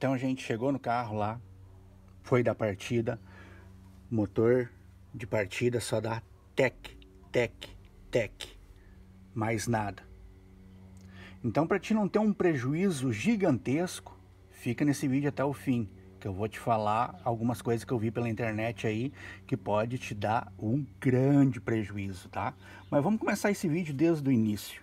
Então a gente chegou no carro lá, foi da partida, motor de partida só dá tec, tec, tec, mais nada. Então, para ti não ter um prejuízo gigantesco, fica nesse vídeo até o fim, que eu vou te falar algumas coisas que eu vi pela internet aí que pode te dar um grande prejuízo, tá? Mas vamos começar esse vídeo desde o início.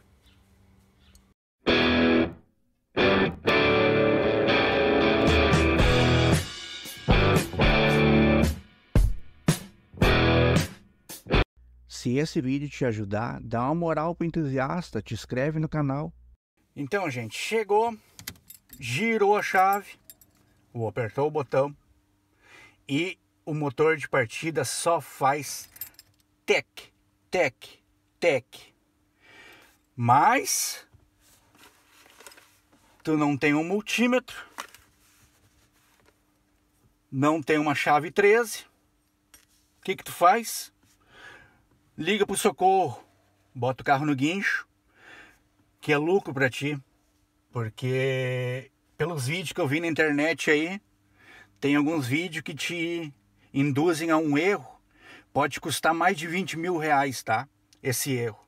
Se esse vídeo te ajudar, dá uma moral pro entusiasta, te inscreve no canal. Então, gente, chegou, girou a chave, ou apertou o botão e o motor de partida só faz tec, tec, tec. Mas tu não tem um multímetro, não tem uma chave 13. O que tu faz? Liga pro socorro, bota o carro no guincho, que é lucro pra ti, porque pelos vídeos que eu vi na internet aí, tem alguns vídeos que te induzem a um erro, pode custar mais de 20 mil reais, tá? Esse erro.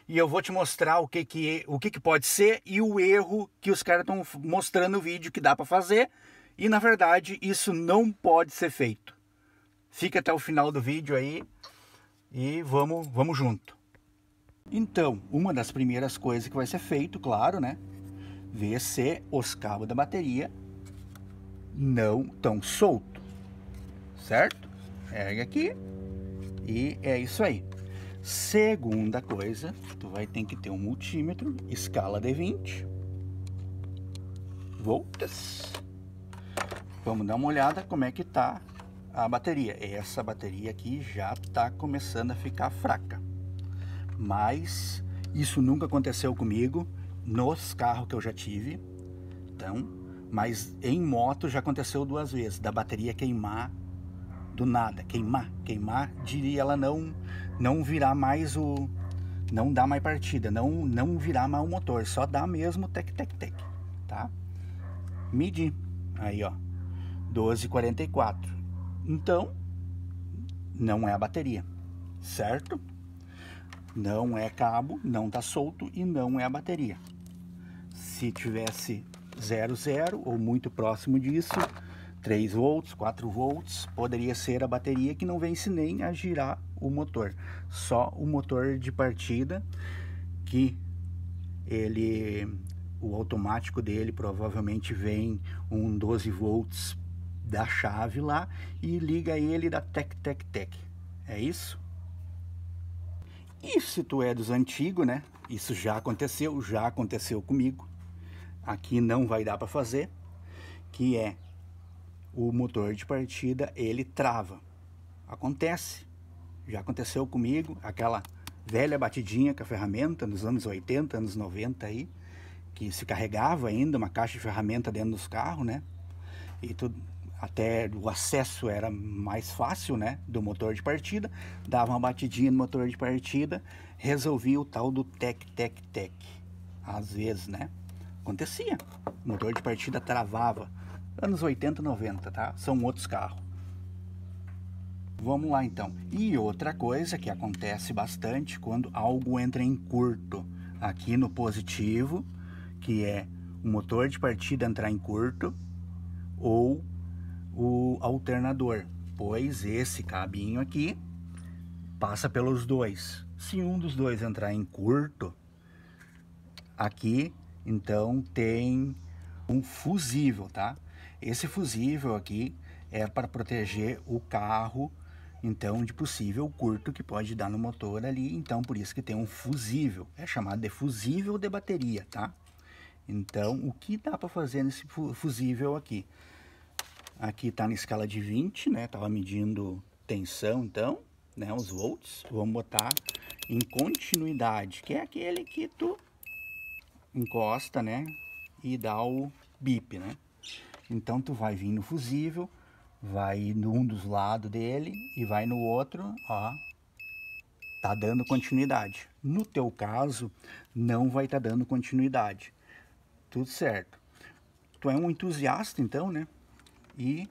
E eu vou te mostrar o que pode ser e o erro que os caras estão mostrando no vídeo que dá pra fazer, e na verdade isso não pode ser feito. Fica até o final do vídeo aí e vamos junto. Então, uma das primeiras coisas que vai ser feito, claro, né? Ver se os cabos da bateria não estão soltos, certo? Ergue aqui e é isso aí. Segunda coisa, tu vai ter que ter um multímetro, escala de 20 volts. Vamos dar uma olhada como é que tá a bateria. Essa bateria aqui já tá começando a ficar fraca. Mas isso nunca aconteceu comigo nos carros que eu já tive. Então, mas em moto já aconteceu 2 vezes, da bateria queimar do nada, queimar, diria ela não virar mais não dá mais partida, não virar mais o motor, só dá mesmo tec, tec, tec, tá? Medir, aí ó, 12,44. Então, não é a bateria, certo? Não é cabo, não tá solto e não é a bateria. Se tivesse 0,0 ou muito próximo disso, 3 volts, 4 volts, poderia ser a bateria que não vence nem a girar o motor. Só o motor de partida, que o automático dele provavelmente vem um 12 volts da chave lá e liga ele da tec, tec, tec. É isso? E se tu é dos antigos, né? Isso já aconteceu comigo. Aqui não vai dar para fazer, que é o motor de partida, ele trava. Acontece, já aconteceu comigo, aquela velha batidinha com a ferramenta nos anos 80, anos 90 aí, que se carregava ainda uma caixa de ferramenta dentro dos carros, né? E tudo, até o acesso era mais fácil, né, do motor de partida, dava uma batidinha no motor de partida, resolvia o tal do tec, tec, tec. Às vezes, né, acontecia, o motor de partida travava, anos 80, 90, tá? São outros carros. Vamos lá então. E outra coisa que acontece bastante quando algo entra em curto, aqui no positivo, que é o motor de partida entrar em curto, ou o alternador, pois esse cabinho aqui passa pelos dois. Se um dos dois entrar em curto, aqui então tem um fusível, tá? Esse fusível aqui é para proteger o carro, então, de possível curto que pode dar no motor ali, então por isso que tem um fusível, é chamado de fusível de bateria, tá? Então, o que dá para fazer nesse fusível aqui? Aqui tá na escala de 20, né? Tava medindo tensão, então, né? Os volts. Vamos botar em continuidade, que é aquele que tu encosta, né? E dá o bip, né? Então, tu vai vir no fusível, vai num dos lados dele e vai no outro, ó. Tá dando continuidade. No teu caso, não vai estar dando continuidade. Tudo certo. tu é um entusiasta então, né? E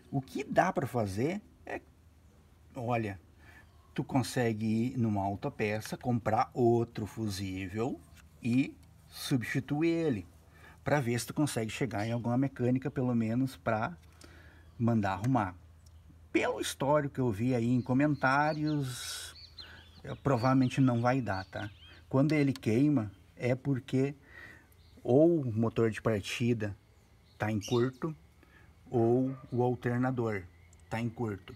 o que dá para fazer é, olha, tu consegue ir numa autopeça, comprar outro fusível e substituir ele, para ver se tu consegue chegar em alguma mecânica, pelo menos para mandar arrumar. Pelo histórico que eu vi aí em comentários, provavelmente não vai dar, tá? Quando ele queima é porque ou o motor de partida está em curto ou o alternador está em curto.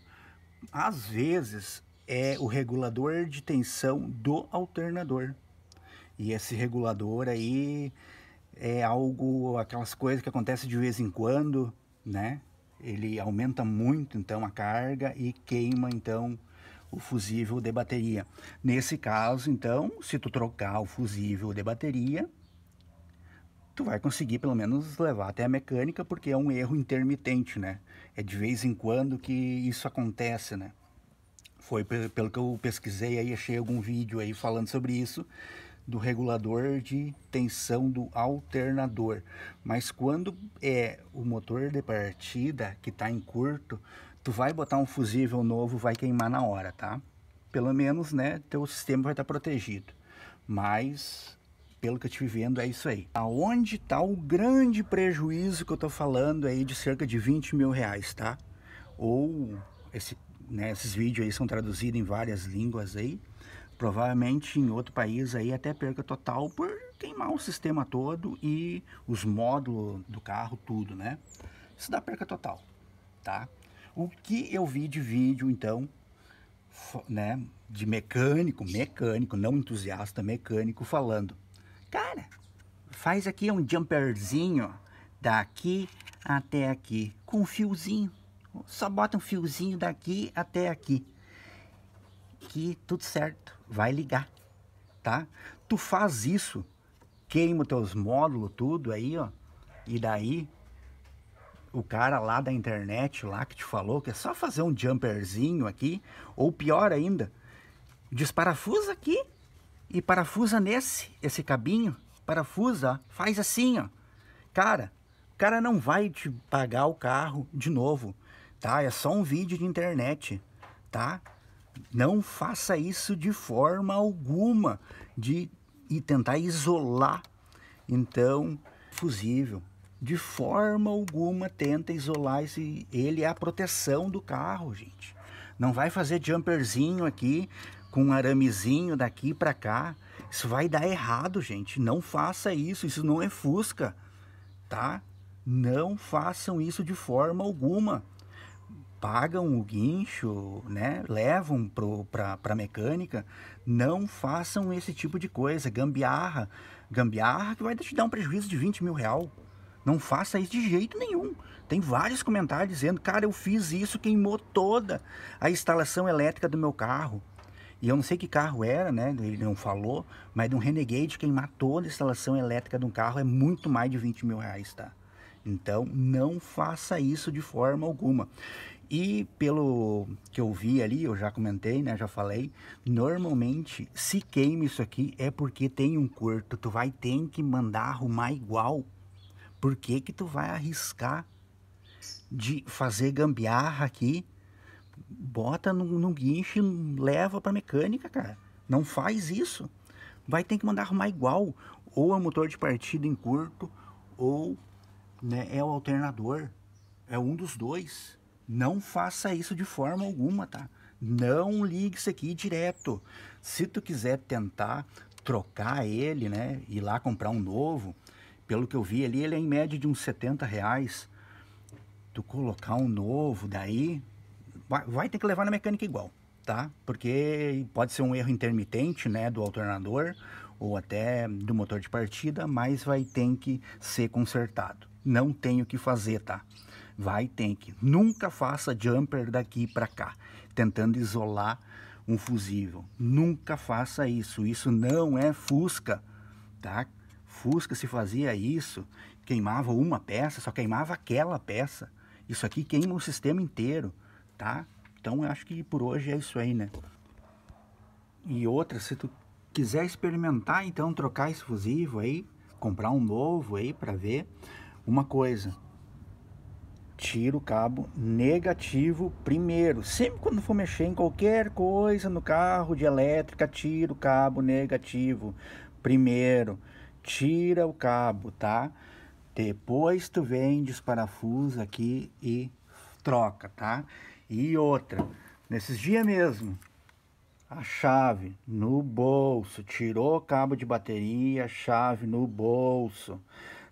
Às vezes é o regulador de tensão do alternador. E esse regulador aí é algo, aquelas coisas que acontecem de vez em quando, né? Ele aumenta muito então a carga e queima então o fusível de bateria. Nesse caso, então, se tu trocar o fusível de bateria, tu vai conseguir pelo menos levar até a mecânica, porque é um erro intermitente, né? É de vez em quando que isso acontece, né? Foi pelo que eu pesquisei aí, achei algum vídeo aí falando sobre isso, do regulador de tensão do alternador. Mas quando é o motor de partida que está em curto, tu vai botar um fusível novo, vai queimar na hora, tá? Pelo menos, né, teu sistema vai estar protegido. Mas, pelo que eu estive vendo, é isso aí. Aonde está o grande prejuízo que eu tô falando aí de cerca de 20 mil reais, tá? Ou, esses vídeos aí são traduzidos em várias línguas aí. Provavelmente em outro país aí até perca total por queimar o sistema todo e os módulos do carro, tudo, né? Isso dá perca total, tá? O que eu vi de vídeo, então, né, de mecânico, não entusiasta, mecânico, falando: cara, faz aqui um jumperzinho daqui até aqui, com um fiozinho. Só bota um fiozinho daqui até aqui, que tudo certo, vai ligar, tá? Tu faz isso, queima teus módulos, tudo aí, ó, e daí o cara lá da internet lá que te falou que é só fazer um jumperzinho aqui, ou pior ainda, desparafusa aqui e parafusa esse cabinho, parafusa, ó, faz assim, ó. Cara, o cara não vai te pagar o carro de novo, tá? É só um vídeo de internet, tá? Não faça isso de forma alguma, e tentar isolar, então, fusível. De forma alguma tenta isolar ele é a proteção do carro, gente. Não vai fazer jumperzinho aqui com um aramezinho daqui para cá. Isso vai dar errado, gente. Não faça isso, isso não é Fusca, tá? Não façam isso de forma alguma. Pagam o guincho, né? Levam para mecânica. Não façam esse tipo de coisa, gambiarra que vai te dar um prejuízo de 20 mil reais. Não faça isso de jeito nenhum. Tem vários comentários dizendo: cara, eu fiz isso, queimou toda a instalação elétrica do meu carro. E eu não sei que carro era, né? Ele não falou, mas de um Renegade queimar toda a instalação elétrica de um carro é muito mais de 20 mil reais, tá? Então, não faça isso de forma alguma. E pelo que eu vi ali, eu já comentei, né? Já falei, normalmente, se queima isso aqui é porque tem um curto. Tu vai ter que mandar arrumar igual. Por que que tu vai arriscar de fazer gambiarra aqui? Bota no guincho e leva para mecânica, cara. Não faz isso. Vai ter que mandar arrumar igual. Ou é motor de partida em curto, ou, né, é o alternador. É um dos dois. Não faça isso de forma alguma, tá? Não ligue isso aqui direto. Se tu quiser tentar trocar ele, né, ir lá comprar um novo, pelo que eu vi ali, ele é em média de uns 70 reais. Tu colocar um novo, daí vai ter que levar na mecânica igual, tá? Porque pode ser um erro intermitente, né, do alternador ou até do motor de partida, mas vai ter que ser consertado. Não tem o que fazer, tá? Vai ter que. Nunca faça jumper daqui para cá, tentando isolar um fusível. Nunca faça isso. Isso não é Fusca, tá? Fusca, se fazia isso, queimava uma peça, só queimava aquela peça. Isso aqui queima o sistema inteiro, tá? Então eu acho que por hoje é isso aí, né? E outra, se tu quiser experimentar, então trocar esse fusível aí, comprar um novo aí para ver, uma coisa: tira o cabo negativo primeiro. Sempre quando for mexer em qualquer coisa no carro de elétrica, tira o cabo negativo primeiro. Tira o cabo, tá? Depois tu vem, desparafusa aqui e troca, tá? E outra, nesses dias mesmo, a chave no bolso, tirou o cabo de bateria, chave no bolso.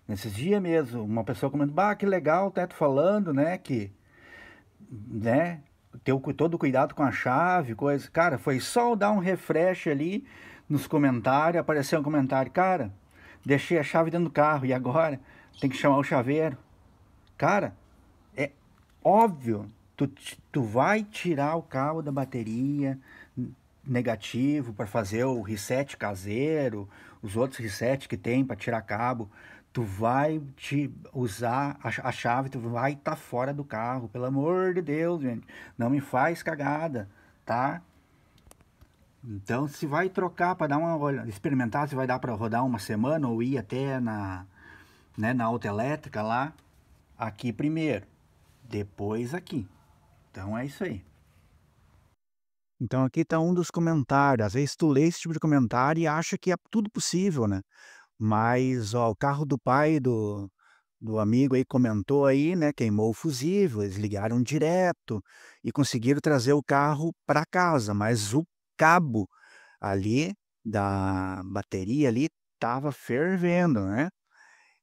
Nesses dias mesmo, uma pessoa comentou: bah, que legal, tá tu falando, né, que, né, ter todo cuidado com a chave, coisa. Cara, foi só dar um refresh ali nos comentários, apareceu um comentário: cara, deixei a chave dentro do carro e agora tem que chamar o chaveiro. Cara, é óbvio, tu vai tirar o cabo da bateria negativo para fazer o reset caseiro, os outros reset que tem para tirar cabo. Tu vai te usar a chave, tu vai estar fora do carro, pelo amor de Deus, gente. Não me faz cagada, tá? Então, se vai trocar para dar uma experimentar, se vai dar para rodar uma semana ou ir até na autoelétrica lá, aqui primeiro, depois aqui. Então é isso aí. Então aqui está um dos comentários. Às vezes tu lê esse tipo de comentário e acha que é tudo possível, né? Mas, ó, o carro do pai do amigo aí comentou aí, né, queimou o fusível, eles ligaram direto e conseguiram trazer o carro para casa, mas o cabo ali da bateria ali estava fervendo, né?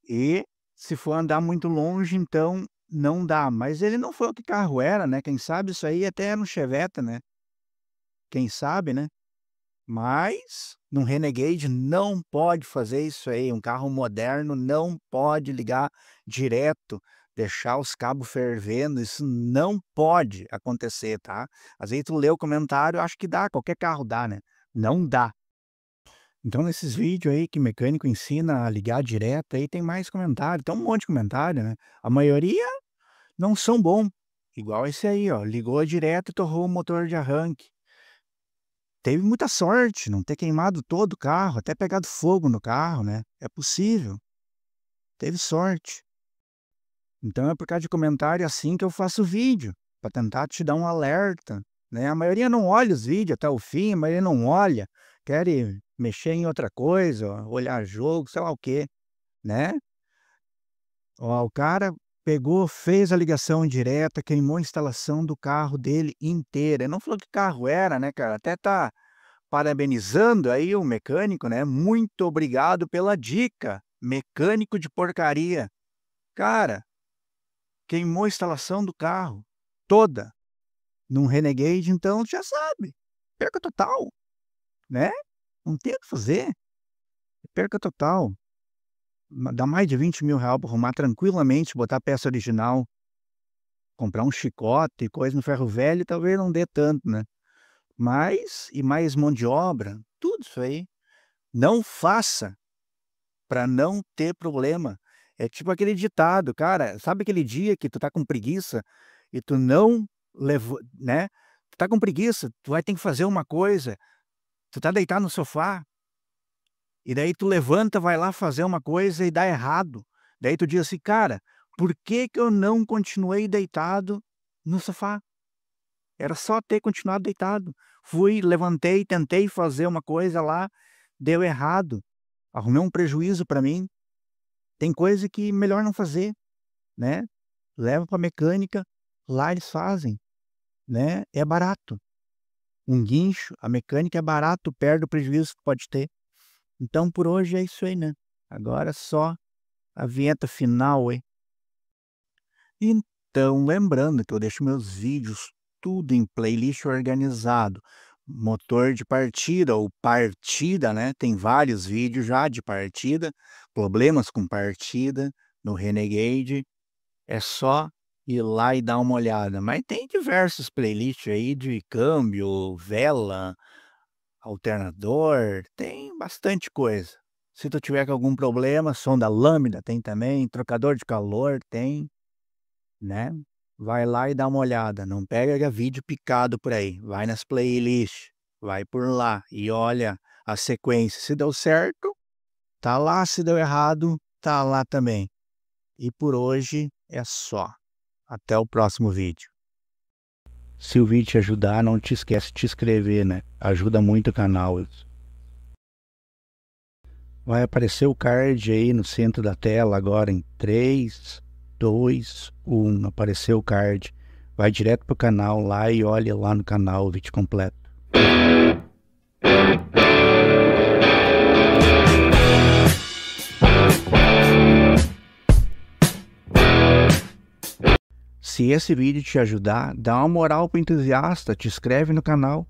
E se for andar muito longe, então não dá. Mas ele não falou que carro era, né? Quem sabe isso aí até era um Chevette, né? Quem sabe, né? Mas num Renegade não pode fazer isso aí. Um carro moderno não pode ligar direto, deixar os cabos fervendo. Isso não pode acontecer, tá? Às vezes tu lê o comentário, acho que dá, qualquer carro dá, né? Não dá. Então, nesses vídeos aí que mecânico ensina a ligar direto, aí tem mais comentário, tem um monte de comentário, né? A maioria não são bons. Igual esse aí, ó. Ligou direto e torrou o motor de arranque. Teve muita sorte não ter queimado todo o carro, até pegado fogo no carro, né? É possível. Teve sorte. Então é por causa de comentário assim que eu faço vídeo, para tentar te dar um alerta, né? A maioria não olha os vídeos até o fim, a maioria não olha, quer mexer em outra coisa, olhar jogo, sei lá o quê, né? Ó, o cara pegou, fez a ligação direta, queimou a instalação do carro dele inteira. Ele não falou que carro era, né, cara? Até tá parabenizando aí o mecânico, né? Muito obrigado pela dica, mecânico de porcaria. Cara, queimou a instalação do carro toda num Renegade, então já sabe, perca total, né? Não tem o que fazer, perca total. Dá mais de 20 mil reais para arrumar tranquilamente, botar a peça original, comprar um chicote e coisa no ferro velho, talvez não dê tanto, né? Mas, e mais mão de obra, tudo isso aí. Não faça para não ter problema. É tipo aquele ditado, cara, sabe aquele dia que tu tá com preguiça e tu não levou, né? Tu tá com preguiça, tu vai ter que fazer uma coisa, tu tá deitado no sofá, e daí tu levanta, vai lá fazer uma coisa e dá errado. Daí tu diz assim, cara, por que que eu não continuei deitado no sofá? Era só ter continuado deitado. Fui, levantei, tentei fazer uma coisa lá, deu errado. Arrumei um prejuízo para mim. Tem coisa que melhor não fazer, né? Leva para mecânica, lá eles fazem, né? É barato. Um guincho, a mecânica é barato, perde o prejuízo que pode ter. Então por hoje é isso aí, né? Agora só a vinheta final, hein? Então, lembrando que eu deixo meus vídeos tudo em playlist organizado. Motor de partida ou partida, né? Tem vários vídeos já de partida, problemas com partida no Renegade. É só ir lá e dar uma olhada. Mas tem diversos playlists aí de câmbio, vela, alternador, tem bastante coisa. Se tu tiver com algum problema, som da lâmina tem também, trocador de calor tem, né? Vai lá e dá uma olhada. Não pega vídeo picado por aí. Vai nas playlists, vai por lá e olha a sequência. Se deu certo, tá lá. Se deu errado, tá lá também. E por hoje é só. Até o próximo vídeo. Se o vídeo te ajudar, não te esquece de te inscrever, né? Ajuda muito o canal. Vai aparecer o card aí no centro da tela agora em 3, 2, 1. Apareceu o card. Vai direto pro canal lá e olha lá no canal o vídeo completo. Se esse vídeo te ajudar, dá uma moral pro entusiasta, te inscreve no canal.